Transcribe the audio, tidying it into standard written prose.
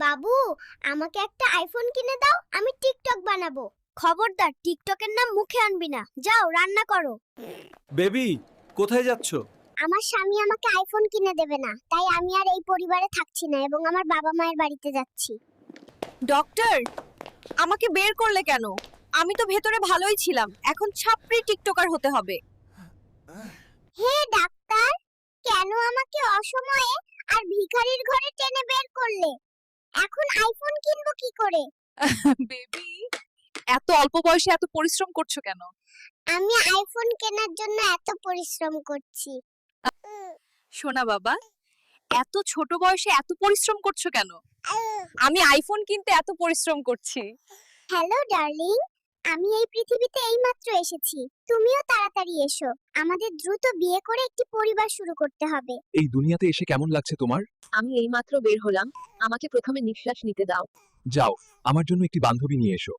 বাবু, আমাকে একটা আইফোন কিনে দাও, আমি টিকটক বানাবো। খবরদার, টিকটকের নাম মুখে আনবি না। যাও রান্না করো। বেবি, কোথায় যাচ্ছ? আমার স্বামী আমাকে আইফোন কিনে দেবে না, তাই আমি আর এই পরিবারে থাকছি না এবং আমার বাবা মায়ের বাড়িতে যাচ্ছি। ডক্টর, আমাকে বের করলে কেন? আমি তো ভেতরে ভালোই ছিলাম, এখন ছাপড়ি টিকটকার হতে হবে। হে ডাক্তার, কেন আমাকে অসময়ে আর ভিখারির ঘরে টেনে বের করলে? এখন আইফোন কিনবো কি করে? বেবি, এত অল্প বয়সে এত পরিশ্রম করছো কেন? আমি আইফোন কেনার জন্য এত পরিশ্রম করছি। শোনা বাবা, এত ছোট বয়সে এত পরিশ্রম করছো কেন? আমি আইফোন কিনতে এত পরিশ্রম করছি। হ্যালো ডার্লিং, আমি এই পৃথিবীতে এইমাত্র এসেছি। তুমিও তাড়াতাড়ি এসো। আমাদের দ্রুত বিয়ে করে একটি পরিবার শুরু করতে হবে। এই দুনিয়াতে এসে কেমন লাগছে তোমার? আমি এইমাত্র বের হলাম, আমাকে প্রথমে নিঃশ্বাস নিতে দাও। যাও, আমার জন্য একটি বান্ধবী নিয়ে এসো।